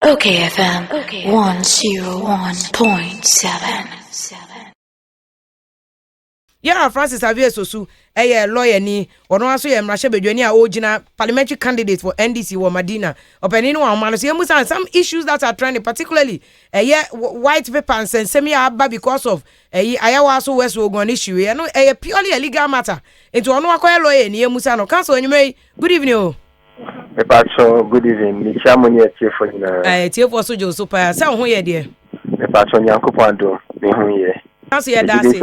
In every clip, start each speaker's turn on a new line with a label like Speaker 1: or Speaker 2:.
Speaker 1: Okay, FM 101.7.
Speaker 2: Yeah, Francis Xavier Sosu, lawyer ni, ono aso ye mrashe bedwani a ogina parliamentary candidate for NDC wo Madina. Openi no amano so yemusan some issues that are trending, particularly white paper and semi aba because of ayawa so west ogun issue. You know, purely a legal matter. Into ono akoye lawyer ni yemusan no. Council enyume, good evening o.
Speaker 3: Mepacho, good evening. Ni chamoni etiefo nyina.
Speaker 2: Etiefo so jo super. Say ho ye de.
Speaker 3: Mepacho nyankopando me hu ye.
Speaker 2: Council ye da se.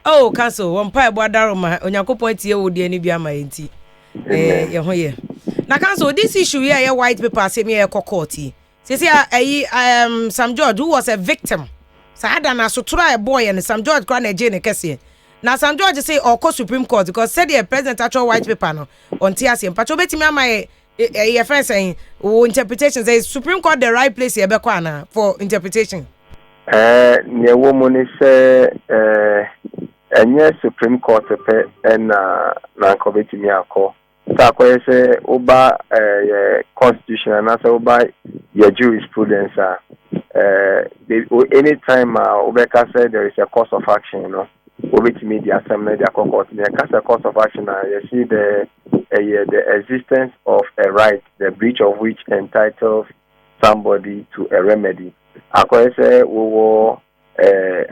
Speaker 3: Oh,
Speaker 2: Council, one pie boa daroma, onyankopon tie wo de ni bia ma enti. Ye ho ye. Na Council, this issue here white paper say me e court. Say Sam George who was a victim. Sa ada na so try boy and Sam George kwa na je ne kese. Na Sam George say or Supreme Court because said the president actual white paper no on TSM. Pacho betimi ama e friend saying interpretation say Supreme Court the right place here be kwa na for interpretation.
Speaker 3: Ne woman is enye Supreme Court pe na nko betimi akọ. Sa kwa say oba constitution na say oba your jurisprudence anytime obeka say there is a course of action, you know. Media assembly their court the course of action you see the existence of a right, the breach of which entitles somebody to a remedy. Akwese wo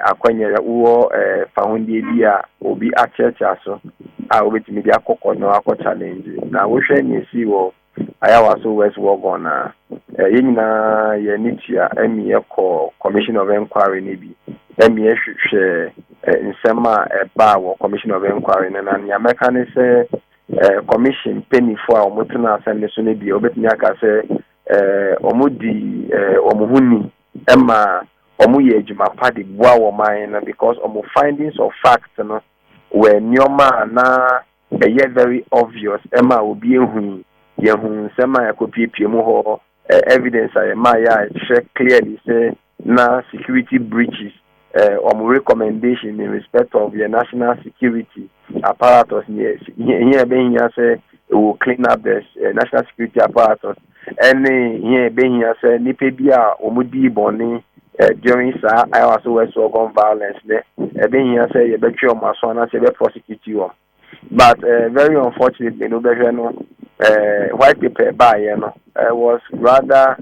Speaker 3: akwanyere wo fahundi dia obi achecha so media court no akọ challenge na wo hwe ni si wo ayawa so west wo gona yina ye nitia emi ekọ commission of inquiry ni bi emi ehwehwe nsema ba wo commission of inquiry na ya meka ne se commission penny for omotuna asem so ne bi obetumi aka se omudi omuhuni ema omuye adwuma padi boa wo man na because omu findings of fact no were nyoma na very obvious ema obi ehun yehun nsema yakopie mu ho evidence ema ya clearly say na security breaches recommendation in respect of the national security apparatus. Yes, here being say it will clean up the national security apparatus. And here being say nipebia omudi boni during sa I also was gun violence there. Being here say you bet you masona say prosecute you. But very unfortunately, no white paper by was rather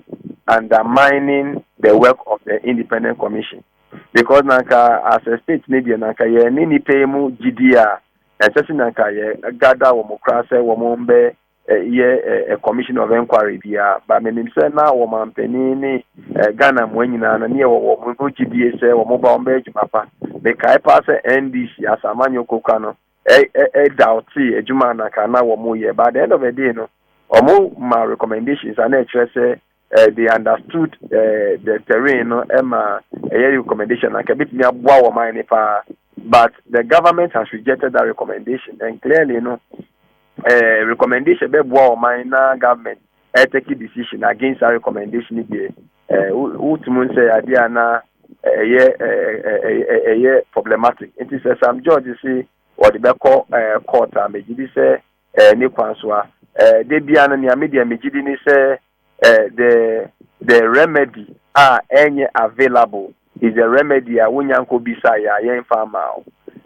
Speaker 3: undermining the work of the independent commission. Because nanka as a state media nanka ye ni pay mu GDA especially nanka ye gather wo mokrase wo mombe a commission of inquiry bia but menim say na wo mampani ni Ghana mo nyina na ne wo GDA say wo moba ombe adwumapa be kai pass NDC as amanyo koka no doubty adwuma nanka na wo mo ye but at the end of the day no omo ma recommendations and say they understood the terrain, no, a recommendation like a bit near Boa but the government has rejected that recommendation, and clearly, you know, recommendation be Boa Mina government take a decision against that recommendation. Ultimately, say Adiana problematic. It is some George say or the Beko court, Megidi say Nipanswa, they be an media Megidi say. The remedy any available is a remedy wunyanko bisaya yen farmer.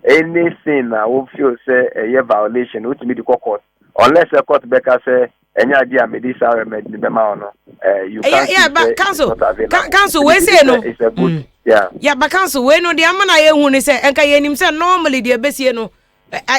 Speaker 3: Anything we feel say a violation which the court unless a court baker say any idea medical remedy no you can't
Speaker 2: but council we say no
Speaker 3: it's a good
Speaker 2: but council we no the amana ye hu ni say enka ye nim say normally the besie no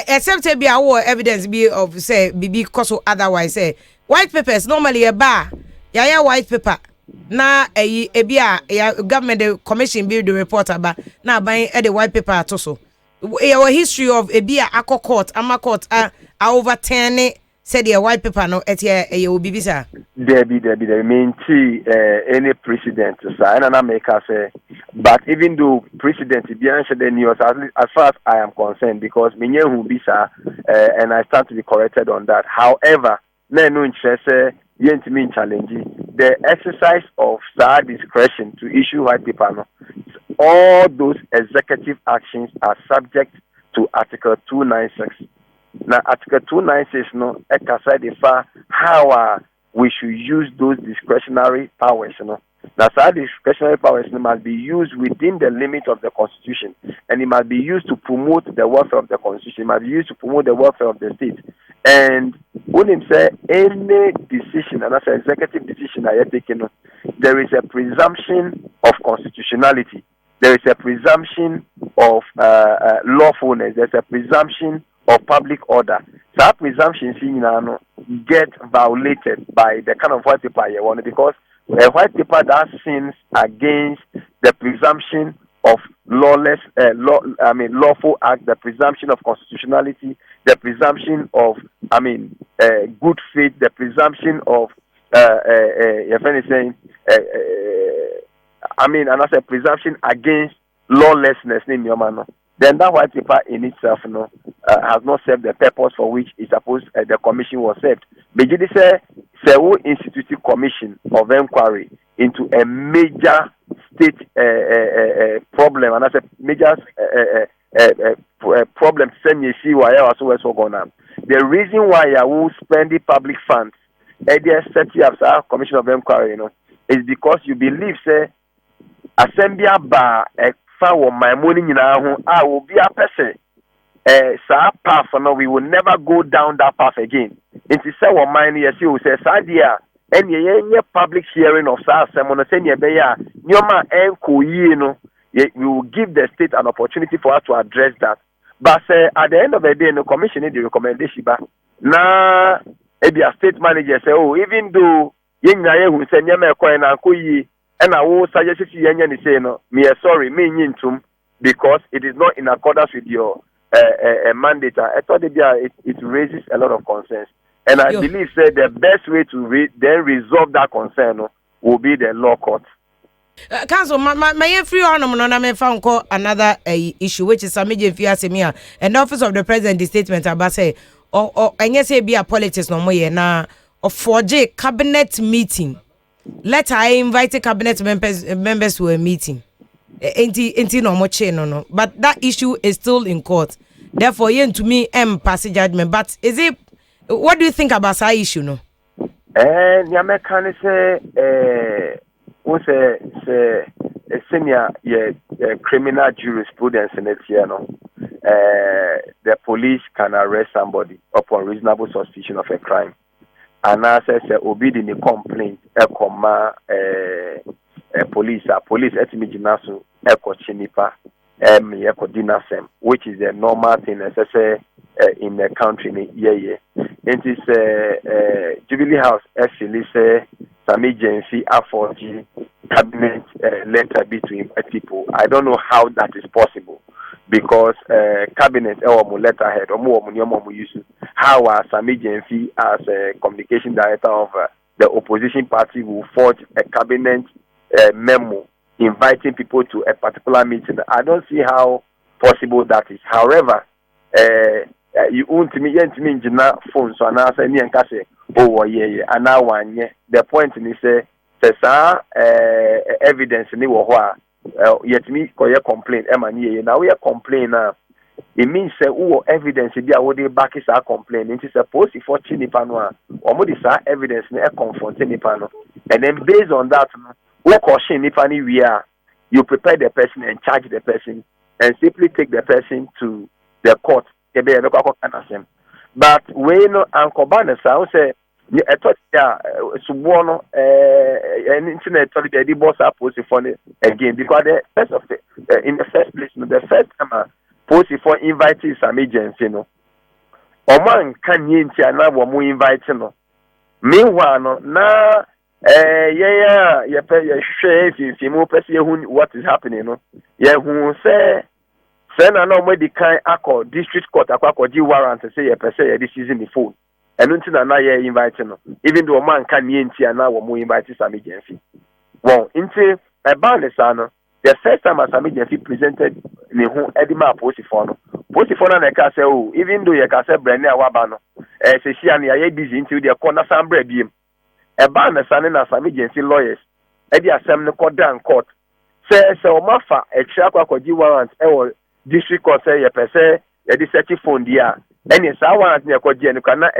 Speaker 2: except be our evidence be of say because otherwise say white papers normally a bar ya white paper na ebia government the commission build the report aba na ban the white paper to so our history of ebia akọ court ama court overturn said the white paper no etie obi bisa
Speaker 3: there mean any precedent so and na make us say but even though precedent be answered the news as far as I am concerned because menye hu bisa and I stand to be corrected on that. However, no interest mean challenge the exercise of discretion to issue white paper. No, all those executive actions are subject to Article 296. Now, Article 296 no exercise the how we should use those discretionary powers, Now, so discretionary powers must be used within the limit of the Constitution, and it must be used to promote the welfare of the Constitution. It must be used to promote the welfare of the state. And when him say any decision, and that's an executive decision I have taken, there is a presumption of constitutionality. There is a presumption of lawfulness. There's a presumption of public order. So that presumption get violated by the kind of white paper you want, because a white paper that sins against the presumption of lawful act, the presumption of constitutionality, the presumption of, good faith, the presumption of, and that's a presumption against lawlessness, then that white paper in itself, has not served the purpose for which it supposed the commission was served. But you say, we institute commission of inquiry into a major state problem, and that's a major problem. The reason why I will spend the public funds, setting up a commission of inquiry, is because you believe, say, assembly bar for my money I will be a person. Path, we will never go down that path again. It is so mine, yes, you say, Sadia, and ye public hearing of Sa Simon, Senya Beya, Nyoma, and we will give the state an opportunity for us to address that. But at the end of the day, the commission need the recommendation. Now, maybe a state manager say, oh, even though Yenga who say, Nyama, and Koyi, and I will suggest to Yenga say, no, me sorry, me yintum, because it is not in accordance with your mandate. I thought it raises a lot of concerns, and I believe the best way to then resolve that concern will be the law court.
Speaker 2: Council, my free on found another issue, which is Sammy Gyamfi and the office of the president. The statement about say, or and yes, be a politics no more now of 4J cabinet meeting. Let I invite cabinet members to a meeting. Ain't no more chain no. But that issue is still in court. Therefore, to me, pass judgment. But is it? What do you think about that issue, no?
Speaker 3: Yame can say, senior criminal jurisprudence in it here, no. The police can arrest somebody upon reasonable suspicion of a crime, and as I say, obeying a complaint, police etimi jinaso chinipa dinasem, which is the normal thing necessary in the country. It is Jubilee House actually say Sammy Gyamfi afford cabinet letter between people. I don't know how that is possible, because cabinet letterhead how Sammy Gyamfi as a communication director of the opposition party will forge a cabinet memo inviting people to a particular meeting. I don't see how possible that is. However, you want me in phone, so now say me and say, oh yeah, and now one yeah. The point is evidence ni wo yet me complain now we are complaining now. It means evidence there would back is our complaint. It is supposed to for chinipano or more this evidence ne confront nipano, and then based on that, you prepare the person and charge the person and simply take the person to the court. But when Uncle Banner say, I thought Subono and internet the boss are posted for again, because the first of in the first place, the first time posted for inviting some agents, or man can you now more invite no. Meanwhile, now what is happening, who say no the kind accord district court accord warrant to say this is in the phone. And until now inviting even though man can now more invite Sammy Gyamfi. Well, into a bandesano, the first time Sammy Gyamfi presented in the Edima Posifano and can say, oh, even though you can say Brenner Wabano, say she and I busy into the corner some bread beam. A bandesano and Sammy Gyamfi lawyers, Eddie Assembly court. Say, so Mafa, a chakwa warrant, district court say, a searching phone, dear. And yes, I want to cannot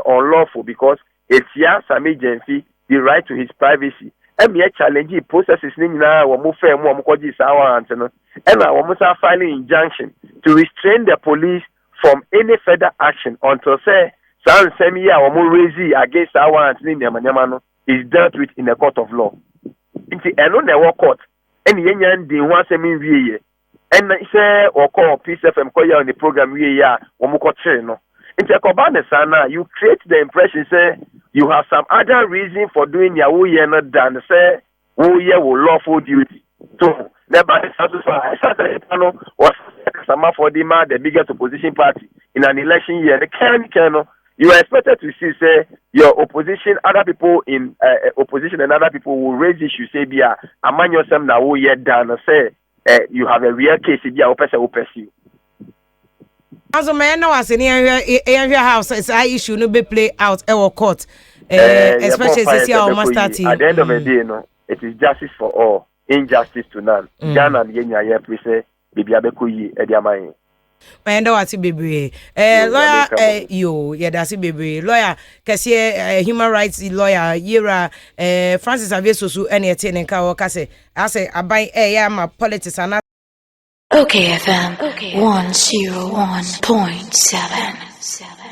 Speaker 3: unlawful because etia Sammy Gyamfi the right to his privacy. Me challenge processes ni nyina wo mo fa mu wo ko gi sa warrant no e na wo mo sa filing injunction to restrain the police from any further action until say Sammy ya wo mo raise against our warrant ni nyama no is dealt with in a court of law. Nti eno na wo court ene yenya ndi ho asemi wieye en say o call Peace FM ko ya on the program wieye ya wo mo ko kire no. Nti ekobane sana you create the impression say you have some other reason for doing your way than say who ye will lawful duty. So the body was some for the biggest opposition party in an election year. The can you are expected to see say your opposition, other people in opposition and other people will raise issues say be among yourself now who ye done say you have a real case be a pursue.
Speaker 2: As a man, now as in area house, as I issue no be play out our court, especially this year or master.
Speaker 3: At the end of the day, no, it is justice for all, injustice to none. Ghana and Kenya, yeah, please say, baby, abekoyi, ediamai.
Speaker 2: My endo ati baby. Lawyer, yeah, that's it, baby. Lawyer, kasi human rights lawyer, Yera, Francis Sosu, any attending kawo kase. I say, I buy yeah, my politics and.
Speaker 1: Okay, FM 101.7.